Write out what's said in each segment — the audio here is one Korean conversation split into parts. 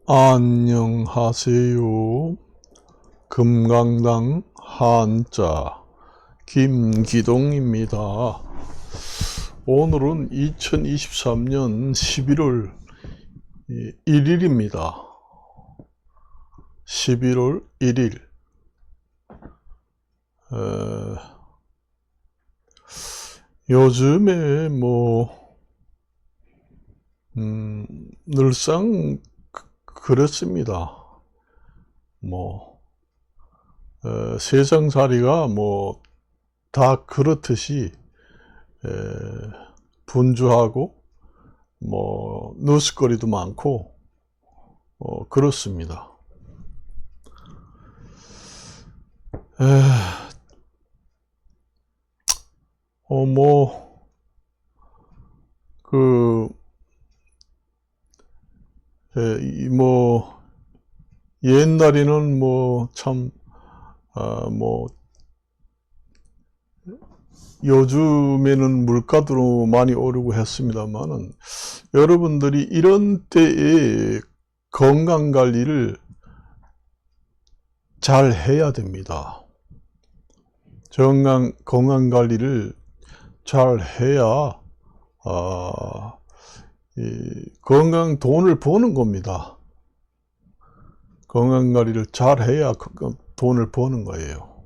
안녕하세요. 금강당 한자 김기동입니다. 오늘은 2023년 11월 1일입니다. 11월 1일. 요즘에 늘상 그렇습니다. 세상살이가 다 그렇듯이 분주하고 뉴스거리도 많고 그렇습니다. 옛날에는 요즘에는 물가도 많이 오르고 했습니다만은 여러분들이 이런 때에 건강관리를 잘 해야 됩니다. 건강관리를 잘 해야 돈을 버는 겁니다. 건강관리를 잘 해야 돈을 버는 거예요.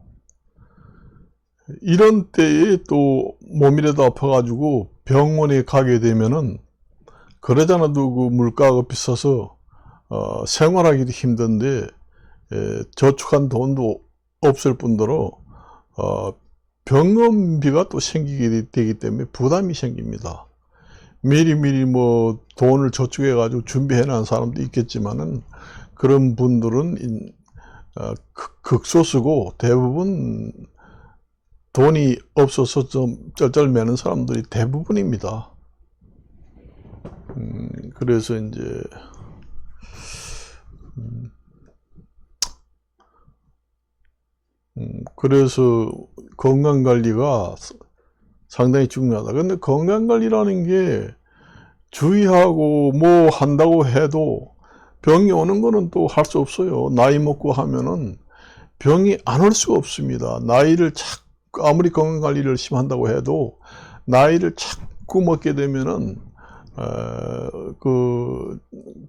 이런 때에 또 몸이라도 아파가지고 병원에 가게 되면은 그러잖아도 그 물가가 비싸서 생활하기도 힘든데 저축한 돈도 없을 뿐더러 병원비가 또 생기게 되기 때문에 부담이 생깁니다. 미리미리 돈을 저축해 가지고 준비해 놓은 사람도 있겠지만은 그런 분들은 극소수고 대부분 돈이 없어서 좀 쩔쩔매는 사람들이 대부분입니다. 그래서 이제 그래서 건강관리가 상당히 중요하다. 근데 건강관리라는 게 주의하고 한다고 해도 병이 오는 거는 또 할 수 없어요. 나이 먹고 하면은 병이 안 올 수가 없습니다. 나이를 자꾸 아무리 건강관리를 열심히 한다고 해도 나이를 자꾸 먹게 되면은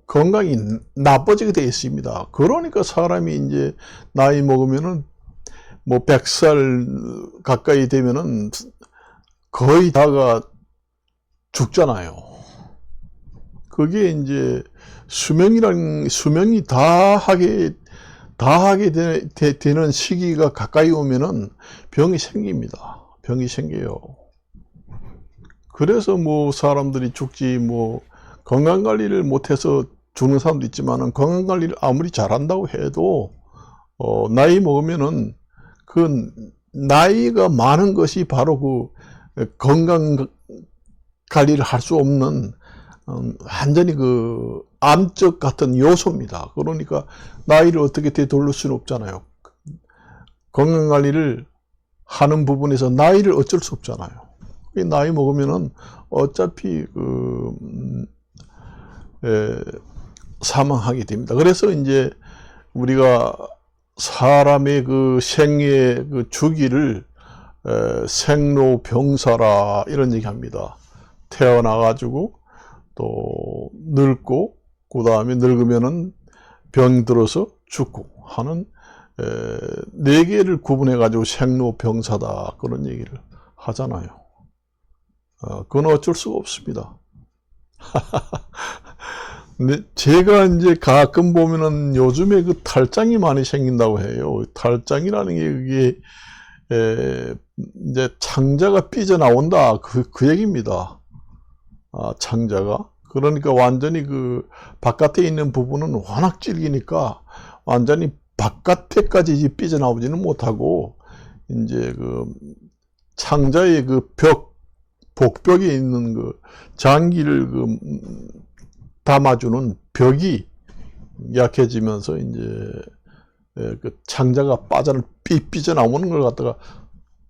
건강이 나빠지게 되어 있습니다. 그러니까 사람이 이제 나이 먹으면은 100살 가까이 되면은 거의 다가 죽잖아요. 그게 이제 수명이 다하게 되는 시기가 가까이 오면은 병이 생깁니다. 병이 생겨요. 그래서 사람들이 죽지 건강관리를 못해서 죽는 사람도 있지만은 건강관리를 아무리 잘한다고 해도 나이 먹으면은 그 나이가 많은 것이 바로 그 건강관리를 할 수 없는 완전히 그 암적 같은 요소입니다. 그러니까 나이를 어떻게 되돌릴 수는 없잖아요. 건강관리를 하는 부분에서 나이를 어쩔 수 없잖아요. 나이 먹으면은 어차피 사망하게 됩니다. 그래서 이제 우리가 사람의 그 생의 그 주기를 생로병사라 이런 얘기합니다. 태어나가지고 또 늙고 그 다음에 늙으면은 병들어서 죽고 하는 네 개를 구분해 가지고 생로병사다 그런 얘기를 하잖아요. 그건 어쩔 수가 없습니다. 근데 제가 이제 가끔 보면은 요즘에 그 탈장이 많이 생긴다고 해요. 탈장이라는 게 그게 이제 창자가 삐져나온다 그 얘기입니다. 창자가. 그러니까 완전히 그 바깥에 있는 부분은 워낙 질기니까 완전히 바깥에까지 삐져나오지는 못하고 이제 그 창자의 그 복벽에 있는 그 장기를 담아주는 벽이 약해지면서 이제 그 창자가 삐져나오는 걸 갖다가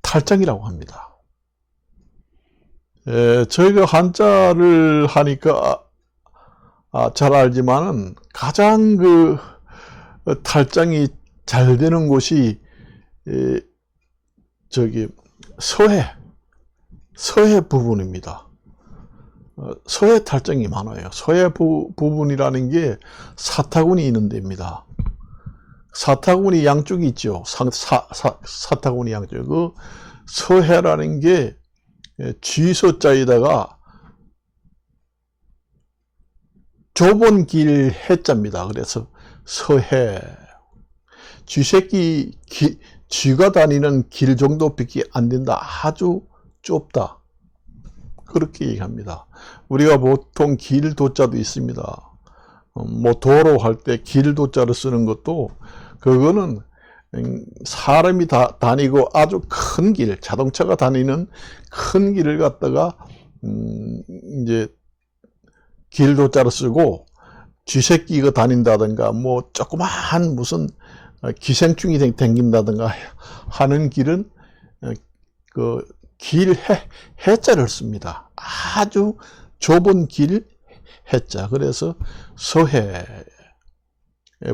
탈장이라고 합니다. 저희가 한자를 하니까 잘 알지만은 가장 그 탈장이 잘 되는 곳이 저기 서해 부분입니다. 서해 탈장이 많아요. 서해 부분이라는 게 사타구니 있는 데입니다. 사타구니 양쪽이 있죠. 사타구니 양쪽. 그 서해라는 게 쥐소자에다가 좁은 길 해자입니다. 그래서 서해. 쥐새끼 쥐가 다니는 길 정도밖에 안 된다. 아주 좁다. 그렇게 얘기합니다. 우리가 보통 길 도자도 있습니다. 뭐 도로 할 때 길 도자를 쓰는 것도 그거는 사람이 다니고 아주 큰 길, 자동차가 다니는 큰 길을 갖다가 이제 길 도자를 쓰고 쥐새끼가 다닌다든가 뭐 조그마한 무슨 기생충이 댕긴다든가 하는 길은 그 길 해자를 씁니다. 아주 좁은 길 해자. 그래서 서해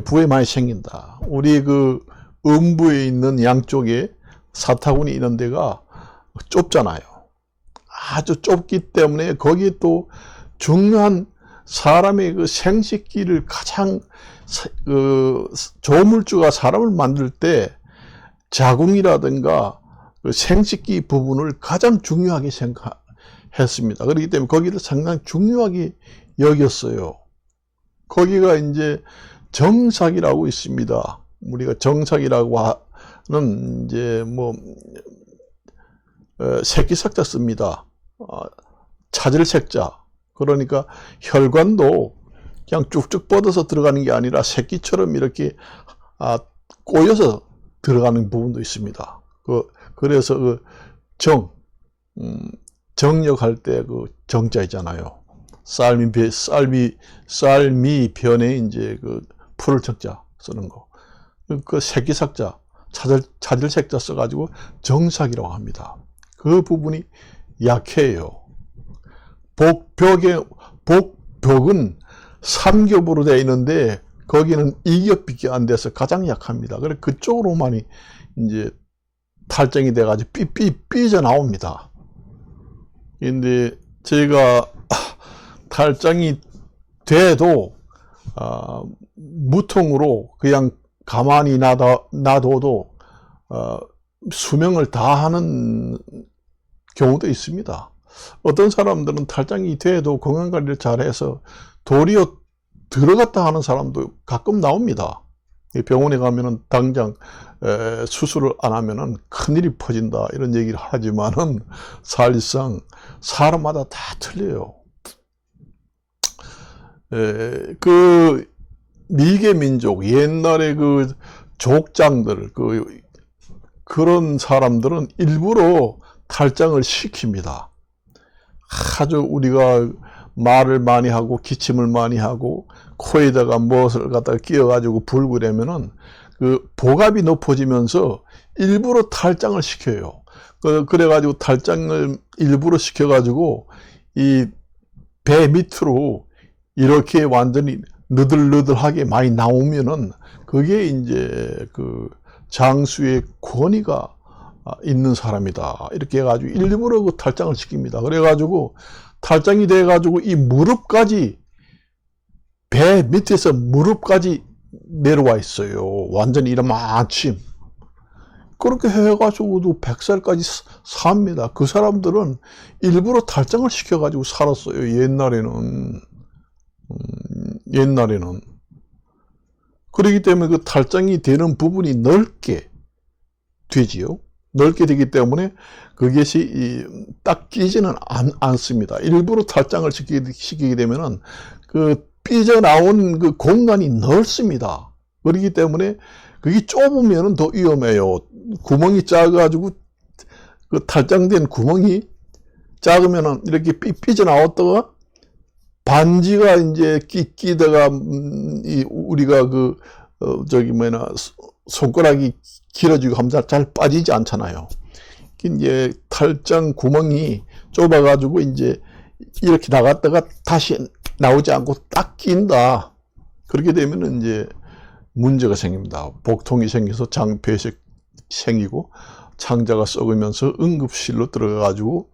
부에 많이 생긴다. 우리 그 음부에 있는 양쪽에 사타구니 이런 데가 좁잖아요. 아주 좁기 때문에 거기 또 중요한 사람의 그 생식기를 가장 그 조물주가 사람을 만들 때 자궁이라든가 그 생식기 부분을 가장 중요하게 생각했습니다. 그렇기 때문에 거기를 상당히 중요하게 여겼어요. 거기가 이제 정삭이라고 있습니다. 우리가 정삭이라고 하는 이제 뭐 새끼삭자 씁니다. 찾을 색자. 그러니까 혈관도 그냥 쭉쭉 뻗어서 들어가는 게 아니라 새끼처럼 이렇게 꼬여서 들어가는 부분도 있습니다. 그래서 그 정력할 때 그 정자 있잖아요. 쌀미 변에 이제 그 풀을 적자 쓰는 거. 그 새끼삭자, 찾을 색자 써가지고 정삭이라고 합니다. 그 부분이 약해요. 복벽은 3겹으로 되어 있는데 거기는 2겹밖에 안 돼서 가장 약합니다. 그래서 그쪽으로만이 이제 탈장이 돼가지고 삐져 나옵니다. 근데 제가 탈장이 돼도 무통으로 그냥 가만히 놔둬도 수명을 다하는 경우도 있습니다. 어떤 사람들은 탈장이 돼도 건강관리를 잘해서 도리어 들어갔다 하는 사람도 가끔 나옵니다. 병원에 가면은 당장 수술을 안 하면은 큰일이 퍼진다 이런 얘기를 하지만은 사실상 사람마다 다 틀려요. 그 미개 민족 옛날에 그 족장들 그런 사람들은 일부러 탈장을 시킵니다. 아주 우리가 말을 많이 하고 기침을 많이 하고 코에다가 무엇을 갖다가 끼워가지고 불고 이러면은 그 복압이 높아지면서 일부러 탈장을 시켜요. 그래가지고 탈장을 일부러 시켜가지고 이 배 밑으로 이렇게 완전히 느들느들하게 많이 나오면은 그게 이제 그 장수의 권위가 있는 사람이다. 이렇게 해가지고 일부러 그 탈장을 시킵니다. 그래가지고 탈장이 돼가지고 이 무릎까지 배 밑에서 무릎까지 내려와 있어요. 완전히 이만큼. 그렇게 해가지고도 100살까지 삽니다. 그 사람들은 일부러 탈장을 시켜가지고 살았어요. 옛날에는. 그렇기 때문에 그 탈장이 되는 부분이 넓게 되지요. 넓게 되기 때문에 그것이 딱 끼지는 않습니다. 일부러 탈장을 시키게 되면은 그 삐져나온 그 공간이 넓습니다. 그렇기 때문에 그게 좁으면은 더 위험해요. 구멍이 작아가지고 그 탈장된 구멍이 작으면은 이렇게 삐져나왔다가 반지가 이제 끼다가 우리가 손가락이 길어지고 하면 잘 빠지지 않잖아요. 이제 탈장 구멍이 좁아가지고 이제 이렇게 나갔다가 다시 나오지 않고 딱 끼인다. 그렇게 되면 이제 문제가 생깁니다. 복통이 생겨서 장폐색 생기고 창자가 썩으면서 응급실로 들어가가지고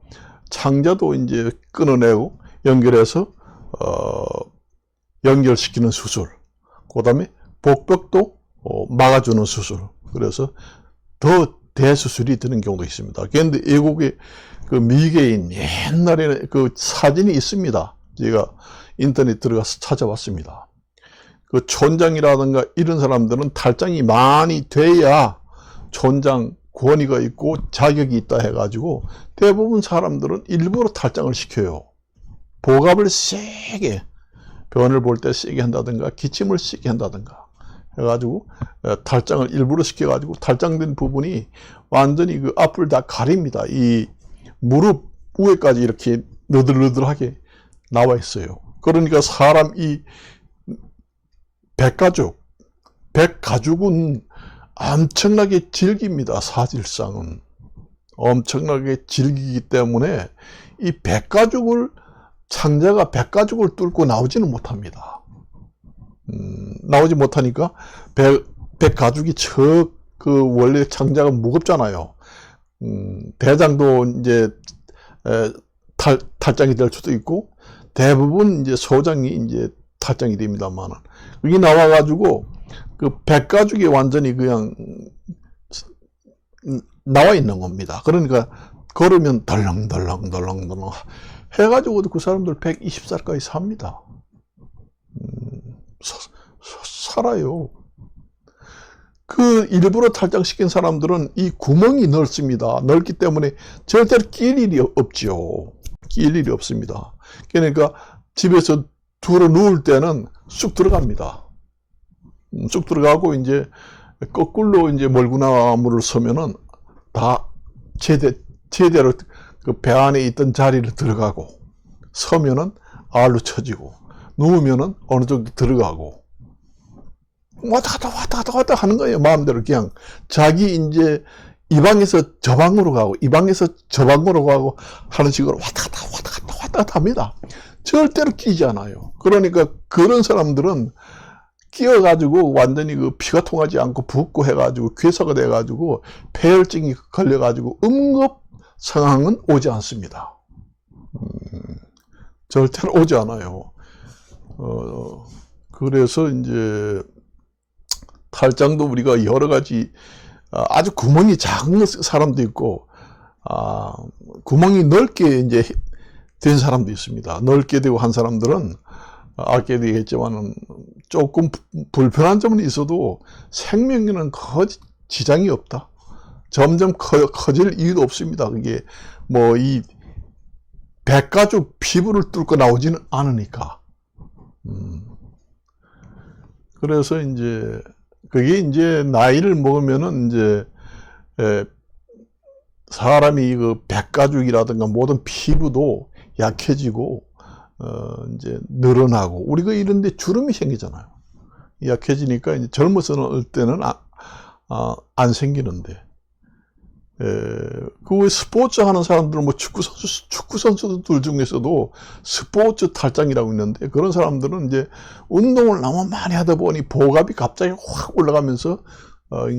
창자도 이제 끊어내고 연결해서 연결시키는 수술, 그 다음에 복벽도 막아주는 수술. 그래서 더 대수술이 되는 경우도 있습니다. 그런데 외국의 그 미개인 옛날에 그 사진이 있습니다. 제가 인터넷 들어가서 찾아봤습니다. 그 촌장이라든가 이런 사람들은 탈장이 많이 돼야 촌장 권위가 있고 자격이 있다 해가지고 대부분 사람들은 일부러 탈장을 시켜요. 복압을 세게, 변을 볼 때 세게 한다든가 기침을 세게 한다든가 해가지고 탈장을 일부러 시켜가지고 탈장된 부분이 완전히 그 앞을 다 가립니다. 이 무릎 위에까지 이렇게 너들너들하게 나와 있어요. 그러니까 사람 이 백가죽은 엄청나게 질깁니다. 사실상은 엄청나게 질기기 때문에 이 백가죽을 창자가 백가죽을 뚫고 나오지는 못합니다. 나오지 못하니까 백가죽이 그 원래 창자가 무겁잖아요. 대장도 이제 탈장이 될 수도 있고 대부분 이제 소장이 이제 탈장이 됩니다만은 여기 나와가지고 그 백가죽이 완전히 그냥 나와 있는 겁니다. 그러니까 걸으면 덜렁덜렁 해가지고 그 사람들 120살까지 삽니다. 살아요. 그 일부러 탈장시킨 사람들은 이 구멍이 넓습니다. 넓기 때문에 절대로 낄 일이 없죠. 낄 일이 없습니다. 그러니까 집에서 두루 누울 때는 쑥 들어갑니다. 쑥 들어가고 이제 거꾸로 이제 몰구나무를 서면은 다 제대로 그 배 안에 있던 자리를 들어가고 서면은 알로 쳐지고 누우면은 어느 정도 들어가고 왔다 갔다 하는 거예요. 마음대로 그냥 자기 이제 이 방에서 저 방으로 가고 이 방에서 저 방으로 가고 하는 식으로 왔다 갔다 합니다. 절대로 끼지 않아요. 그러니까 그런 사람들은 끼어가지고 완전히 그 피가 통하지 않고 붓고 해가지고 괴사가 돼가지고 폐혈증이 걸려가지고 응급 상황은 오지 않습니다. 절대로 오지 않아요. 그래서 이제 탈장도 우리가 여러 가지 아주 구멍이 작은 사람도 있고 구멍이 넓게 이제 된 사람도 있습니다. 넓게 되고 한 사람들은 아까 얘기했지만은 조금 불편한 점은 있어도 생명에는 거의 지장이 없다. 점점 커질 이유도 없습니다. 그게 뭐 이 백가죽 피부를 뚫고 나오지는 않으니까. 그래서 이제 그게 이제 나이를 먹으면은 이제 사람이 그 백가죽이라든가 모든 피부도 약해지고 이제 늘어나고 우리가 이런데 주름이 생기잖아요. 약해지니까 이제 젊었을 때는 안 생기는데 그 스포츠 하는 사람들은 뭐 축구 선수들 중에서도 스포츠 탈장이라고 있는데 그런 사람들은 이제 운동을 너무 많이 하다 보니 복압이 갑자기 확 올라가면서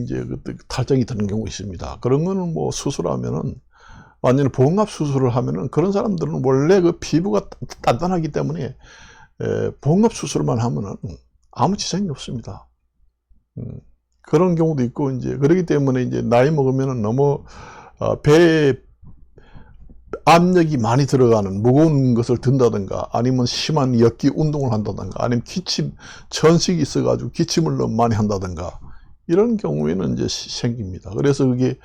이제 그때 탈장이 되는 경우가 있습니다. 그런 거는 뭐 수술하면은 완전히 복압 수술을 하면은 그런 사람들은 원래 그 피부가 단단하기 때문에 복압 수술만 하면은 아무 지장이 없습니다. 그런 경우도 있고 이제 그렇기 때문에 이제 나이 먹으면은 너무 배에 압력이 많이 들어가는 무거운 것을 든다든가 아니면 심한 역기 운동을 한다든가 아니면 천식이 있어가지고 기침을 너무 많이 한다든가 이런 경우에는 이제 생깁니다. 그래서 그게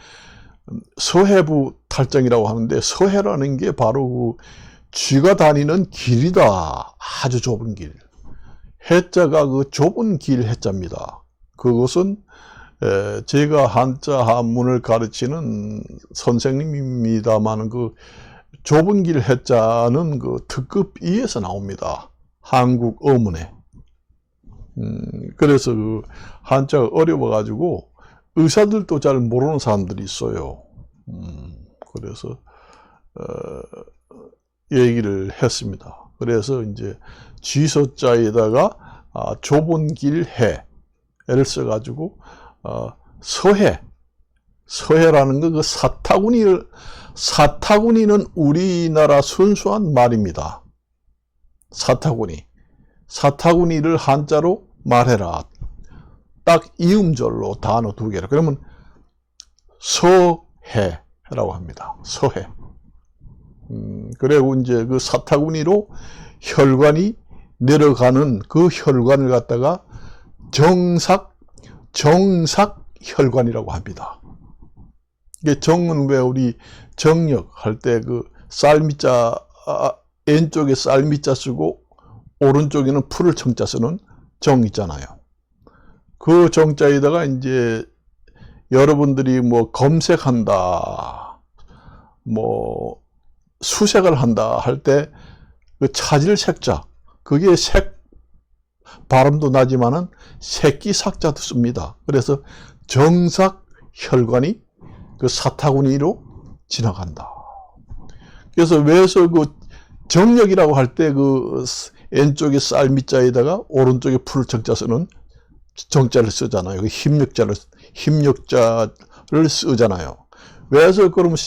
서해부 탈장이라고 하는데 서해라는 게 바로 그 쥐가 다니는 길이다. 아주 좁은 길. 해자가 그 좁은 길 해자입니다. 그것은 제가 한자 한문을 가르치는 선생님입니다만 그 좁은 길 해자는 그 특급 2에서 나옵니다. 한국 어문에. 그래서 그 한자가 어려워가지고 의사들도 잘 모르는 사람들이 있어요. 그래서 얘기를 했습니다. 그래서 이제 쥐소자에다가 좁은 길 해를 써가지고 서해라는 거, 그 사타구니는 우리나라 순수한 말입니다. 사타구니를 한자로 말해라. 딱 이음절로 단어 두 개로. 그러면 서해라고 합니다. 서해. 그리고 이제 그 사타구니로 혈관이 내려가는 그 혈관을 갖다가 정삭혈관이라고 합니다. 이게 정은 왜 우리 정력 할 때 그 쌀미자, 왼쪽에 쌀미자 쓰고 오른쪽에는 풀을 청자 쓰는 정 있잖아요. 그 정자에다가 이제 여러분들이 뭐 검색한다, 뭐 수색을 한다 할 때 그 차질 색자, 그게 발음도 나지만은 새끼 삭자도 씁니다. 그래서 정삭혈관이 그 사타구니로 지나간다. 그래서 왜서 그 정력이라고 할 때 그 왼쪽에 쌀미자에다가 오른쪽에 풀을 청자 쓰는 정자를 쓰잖아요. 힘력자를 쓰잖아요. 왜서 그러면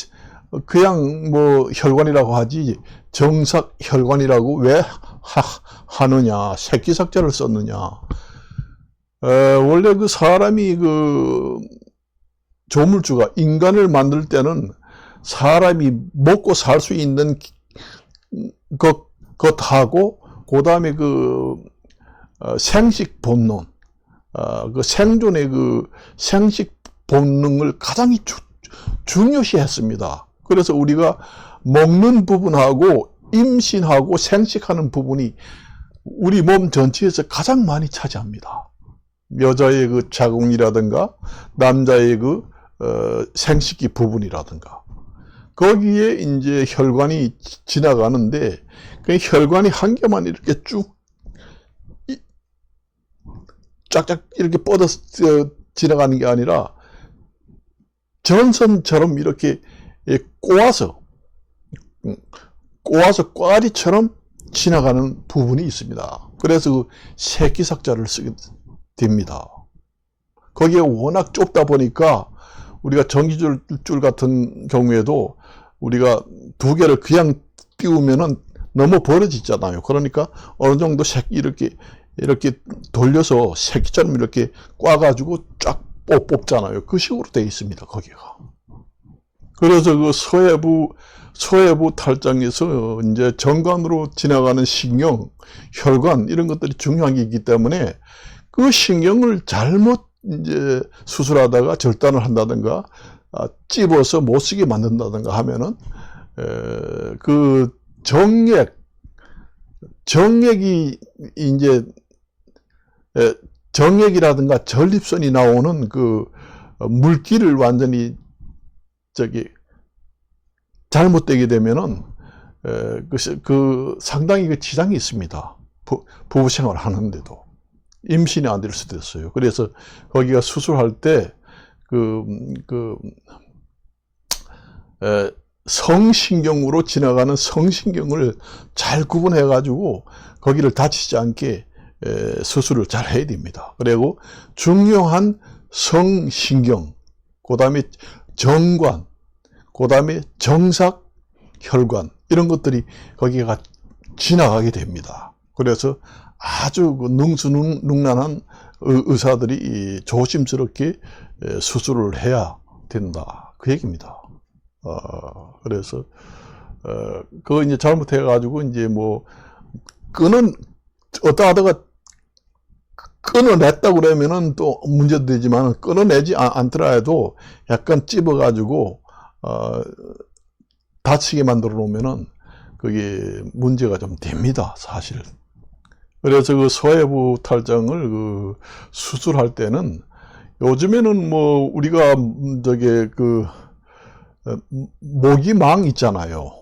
그냥 뭐 혈관이라고 하지 정삭혈관이라고 왜 하느냐, 새끼삭자를 썼느냐. 원래 그 사람이 그 조물주가 인간을 만들 때는 사람이 먹고 살 수 있는 것하고 그 다음에 그 생식 본능, 그 생존의 그 생식 본능을 가장 중요시 했습니다. 그래서 우리가 먹는 부분하고 임신하고 생식하는 부분이 우리 몸 전체에서 가장 많이 차지합니다. 여자의 그 자궁이라든가 남자의 그 생식기 부분이라든가 거기에 이제 혈관이 지나가는데 그 혈관이 한 개만 이렇게 쭉 쫙쫙 이렇게 뻗어서 지나가는 게 아니라 전선처럼 이렇게 꼬아서 꽈리처럼 지나가는 부분이 있습니다. 그래서 그 새끼삭자를 쓰게 됩니다. 거기에 워낙 좁다 보니까 우리가 전기줄 같은 경우에도 우리가 두 개를 그냥 띄우면은 너무 벌어지잖아요. 그러니까 어느 정도 이렇게 돌려서 새끼처럼 이렇게 꽈가지고 쫙 뽑잖아요. 그 식으로 되어 있습니다. 거기가. 그래서 그 서해부 탈장에서 이제 정관으로 지나가는 신경, 혈관 이런 것들이 중요한 게 있기 때문에 그 신경을 잘못 이제 수술하다가 절단을 한다든가 찝어서 못 쓰게 만든다든가 하면은 그 정액이 이제 정액이라든가 전립선이 나오는 그 물기를 완전히 잘못되게 되면은 그 상당히 그 지장이 있습니다. 부부 생활을 하는데도 임신이 안 될 수도 있어요. 그래서 거기가 수술할 때 성신경으로 지나가는 성신경을 잘 구분해 가지고 거기를 다치지 않게 수술을 잘 해야 됩니다. 그리고 중요한 성신경, 그 다음에 정관, 그 다음에 정삭, 혈관 이런 것들이 거기가 지나가게 됩니다. 그래서 아주 능수능란한 의사들이 조심스럽게 수술을 해야 된다. 그 얘기입니다. 그래서 그거 이제 잘못해가지고 이제 뭐 어떠 하다가 끊어냈다 그러면은 또 문제도 되지만 끊어내지 않더라도 약간 찝어가지고 다치게 만들어 놓으면은 그게 문제가 좀 됩니다, 사실. 그래서 그 서해부 탈장을 그 수술할 때는 요즘에는 뭐 우리가 모기망 있잖아요.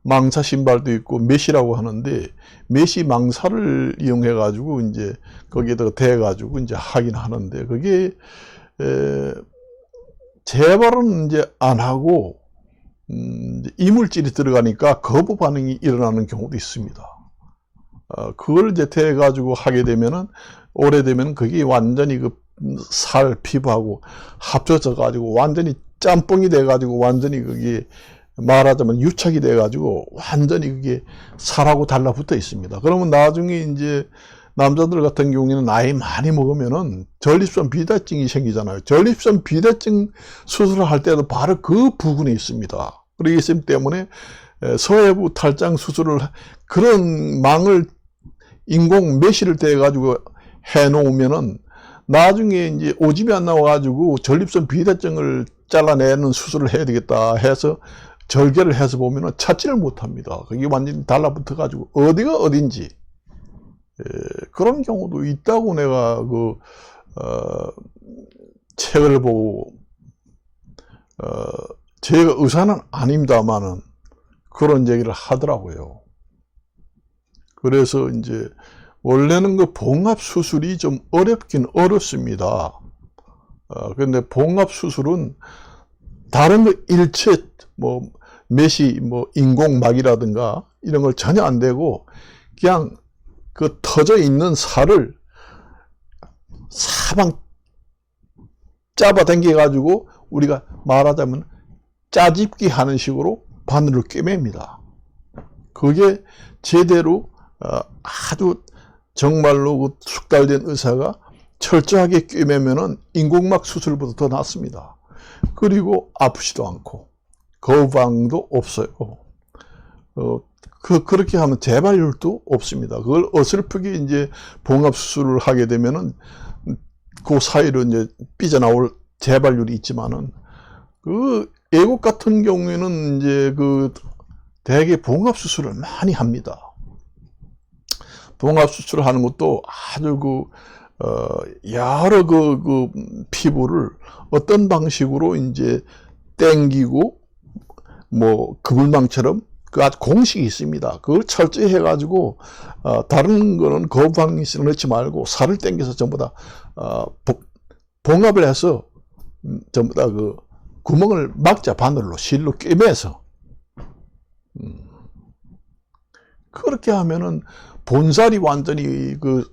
망사 신발도 있고 메시라고 하는데 메시 망사를 이용해 가지고 이제 거기에다가 대 가지고 이제 하긴 하는데 그게 재발은 이제 안 하고 이물질이 들어가니까 거부 반응이 일어나는 경우도 있습니다. 그걸 이제 대가지고 하게 되면은, 오래되면 그게 완전히 그 살, 피부하고 합쳐져 가지고 완전히 짬뽕이 돼 가지고 완전히 그게 말하자면 유착이 돼 가지고 완전히 그게 살하고 달라붙어 있습니다. 그러면 나중에 이제 남자들 같은 경우에는 나이 많이 먹으면은 전립선 비대증이 생기잖아요. 전립선 비대증 수술을 할 때도 바로 그 부분에 있습니다. 그렇기 때문에 서해부 탈장 수술을, 그런 망을 인공 메시를 대 가지고 해 놓으면은 나중에 이제 오줌이 안 나와 가지고 전립선 비대증을 잘라내는 수술을 해야 되겠다 해서 절개를 해서 보면은 찾지를 못합니다. 그게 완전히 달라붙어 가지고 어디가 어딘지, 그런 경우도 있다고 내가 책을 보고, 제가 의사는 아닙니다만은 그런 얘기를 하더라고요. 그래서 이제 원래는 그 봉합 수술이 좀 어렵긴 어렵습니다. 근데 봉합 수술은 다른 거 일체 뭐 메시, 뭐 인공막이라든가 이런 걸 전혀 안 되고 그냥 그 터져 있는 살을 사방 잡아당겨 가지고 우리가 말하자면 짜집기 하는 식으로 바늘을 꿰맵니다. 그게 제대로 아주 정말로 그 숙달된 의사가 철저하게 꿰매면은 인공막 수술보다 더 낫습니다. 그리고 아프지도 않고 거부감도 없어요. 그렇게 하면 재발률도 없습니다. 그걸 어설프게 이제 봉합 수술을 하게 되면은 그 사이로 이제 삐져나올 재발률이 있지만은, 그 애국 같은 경우에는 이제 그 대개 봉합 수술을 많이 합니다. 봉합 수술을 하는 것도 아주 여러 피부를 어떤 방식으로 이제 땡기고, 뭐 그물망처럼 그 아주 공식이 있습니다. 그걸 철저히 해가지고 다른 거는 거부방식을 넣지 말고 살을 땡겨서 전부 다 봉합을 해서 전부 다 그 구멍을 막자, 바늘로 실로 꿰매서. 그렇게 하면은 본살이 완전히 그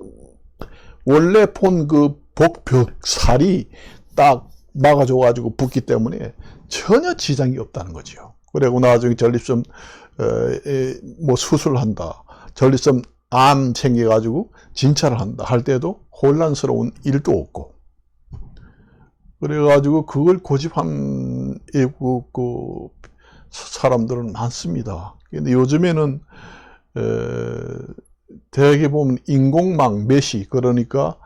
원래 본 그 복벽살이 딱 막아줘 가지고 붙기 때문에 전혀 지장이 없다는 거죠. 그리고 나중에 전립선 뭐 수술한다, 전립선 암 생겨가지고 진찰을 한다 할 때도 혼란스러운 일도 없고, 그래가지고 그걸 고집한 애국 사람들은 많습니다. 근데 요즘에는 대개 보면 인공망 메시, 그러니까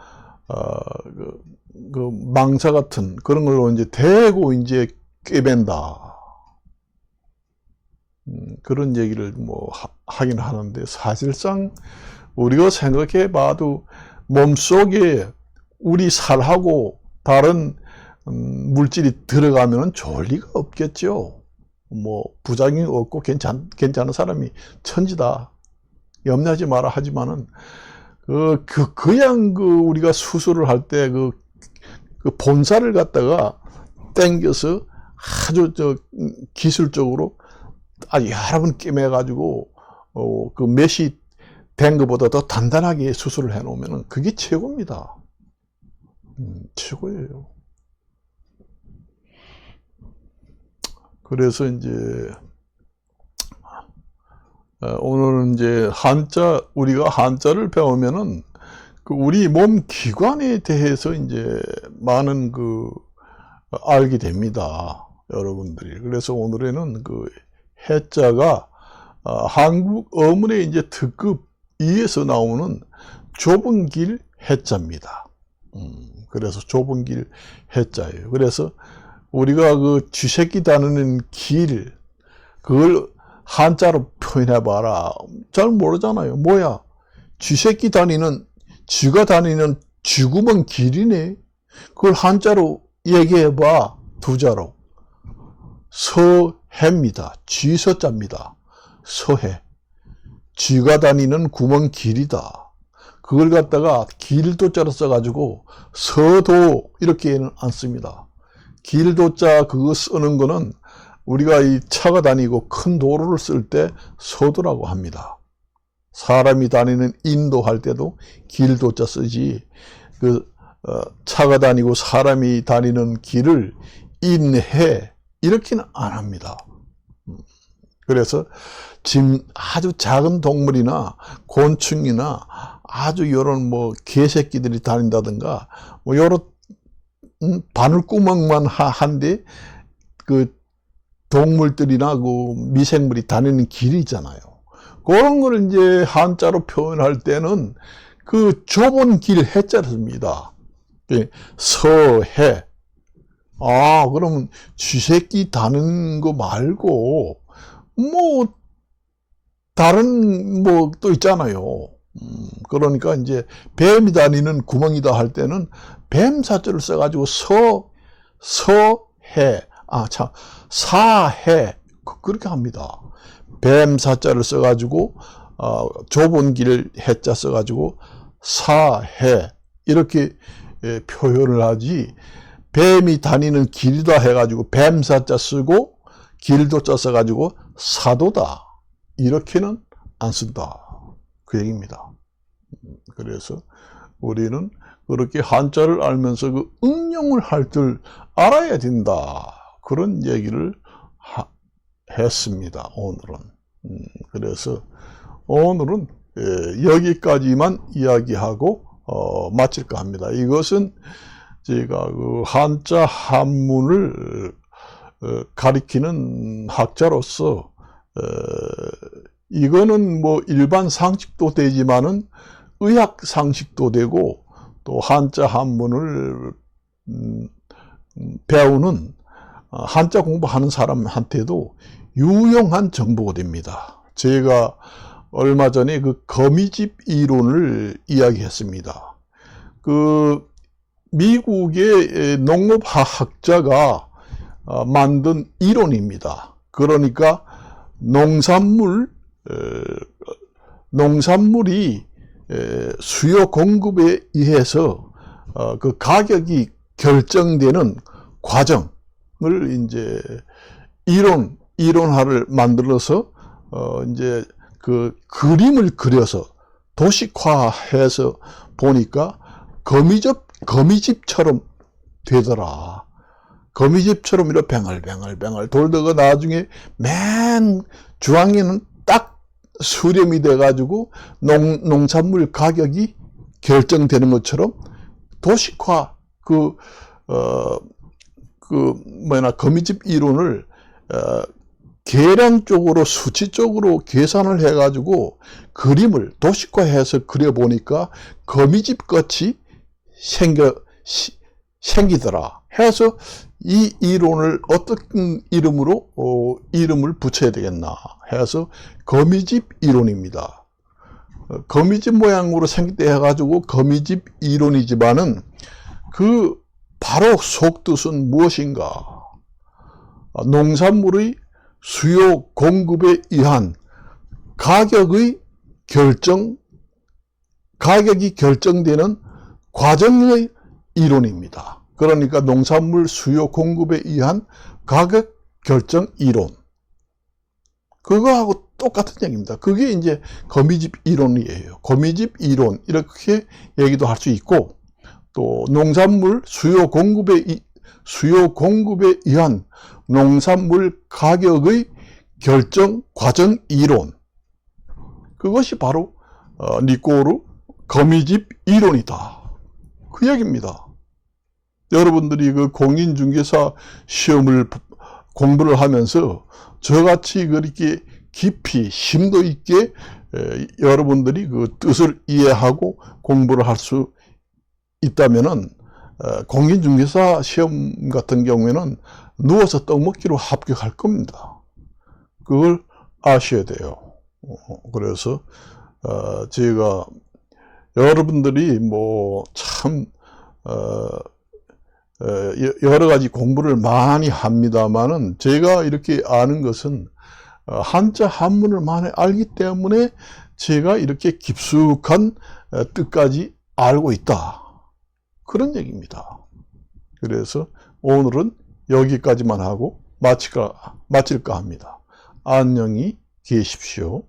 그 망사 같은 그런 걸로 이제 대고 이제 꿰맨다, 그런 얘기를 뭐 하긴 하는데, 사실상 우리가 생각해 봐도 몸속에 우리 살하고 다른 물질이 들어가면 좋을 리가 없겠죠. 뭐 부작용이 없고 괜찮은 사람이 천지다, 염려하지 마라 하지만은 그냥 우리가 수술을 할 때 그 본살을 갖다가 당겨서 아주 기술적으로 아주 여러 번 꿰매가지고 그 메시 된 것보다 더 단단하게 수술을 해 놓으면 그게 최고입니다. 최고예요. 그래서 이제 오늘은 이제 우리가 한자를 배우면은 우리 몸 기관에 대해서 이제 많은 알게 됩니다, 여러분들이. 그래서 오늘에는 해자가 한국 어문의 이제 특급 2에서 나오는 좁은 길 해자입니다. 그래서 좁은 길 해자예요. 그래서 우리가 쥐새끼 다니는 길, 그걸 한자로 표현해봐라. 잘 모르잖아요. 뭐야? 쥐새끼 다니는, 쥐가 다니는 쥐구멍 길이네. 그걸 한자로 얘기해봐. 두 자로. 서해입니다. 쥐서자입니다. 서해. 쥐가 다니는 구멍 길이다. 그걸 갖다가 길도자로 써가지고 서도 이렇게는 안 씁니다. 길도자 그거 쓰는 거는 우리가 이 차가 다니고 큰 도로를 쓸 때 서도라고 합니다. 사람이 다니는 인도할 때도 길도자 쓰지, 차가 다니고 사람이 다니는 길을 인해 이렇게는 안 합니다. 그래서 아주 작은 동물이나 곤충이나 아주 이런 뭐 개새끼들이 다닌다든가 뭐 여러 바늘구멍만 한데 그 동물들이나 그 미생물이 다니는 길이 있잖아요. 그런 걸 이제 한자로 표현할 때는 그 좁은 길 해자를 씁니다. 서해. 그러면 쥐새끼 다니는 거 말고 뭐 다른 뭐 또 있잖아요. 그러니까 이제 뱀이 다니는 구멍이다 할 때는 뱀 사자를 써가지고 서해, 사해 그렇게 합니다. 뱀 사자를 써가지고 좁은 길 해자 써가지고 사해 이렇게 표현을 하지, 뱀이 다니는 길이다 해가지고 뱀 사자 쓰고 길도자 써가지고 사도다 이렇게는 안 쓴다 그 얘기입니다. 그래서 우리는 그렇게 한자를 알면서 그 응용을 할 줄 알아야 된다 그런 얘기를 했습니다. 오늘은. 그래서 오늘은 여기까지만 이야기하고 마칠까 합니다. 이것은 제가 그 한자 한문을 가리키는 학자로서 이거는 뭐 일반 상식도 되지만은 의학 상식도 되고 또 한자 한문을 배우는 한자 공부하는 사람한테도 유용한 정보가 됩니다. 제가 얼마 전에 그 거미집 이론을 이야기했습니다. 그 미국의 농업학자가 만든 이론입니다. 그러니까 농산물이 수요 공급에 의해서 그 가격이 결정되는 과정을 이제 이론화를 만들어서 이제 그 그림을 그려서 도식화해서 보니까 거미집처럼 되더라. 거미집처럼 이렇게 뱅글뱅글 돌다가 나중에 맨 중앙에는 딱 수렴이 돼가지고 농산물 가격이 결정되는 것처럼 도식화 거미집 이론을 계량적으로 수치적으로 계산을 해가지고 그림을 도식화해서 그려보니까 거미집 같이 생기더라 해서 이 이론을 어떤 이름을 붙여야 되겠나 해서 거미집 이론입니다. 거미집 모양으로 생겼다 해가지고 거미집 이론이지만은 그 바로 속뜻은 무엇인가? 농산물의 수요 공급에 의한 가격이 결정되는 과정의 이론입니다. 그러니까 농산물 수요 공급에 의한 가격 결정 이론. 그거하고 똑같은 얘기입니다. 그게 이제 거미집 이론이에요. 거미집 이론 이렇게 얘기도 할 수 있고, 또 농산물 수요 공급에 의한 농산물 가격의 결정 과정 이론. 그것이 바로 니꼬르 거미집 이론이다. 그 얘기입니다. 여러분들이 그 공인중개사 시험을 공부를 하면서 저같이 그렇게 깊이 심도 있게 여러분들이 그 뜻을 이해하고 공부를 할 수 있다면은 공인중개사 시험 같은 경우에는 누워서 떡 먹기로 합격할 겁니다. 그걸 아셔야 돼요. 그래서 제가 여러분들이 뭐 참 여러 가지 공부를 많이 합니다만은 제가 이렇게 아는 것은 한자 한문을 많이 알기 때문에 제가 이렇게 깊숙한 뜻까지 알고 있다. 그런 얘기입니다. 그래서 오늘은 여기까지만 하고 마칠까 합니다. 안녕히 계십시오.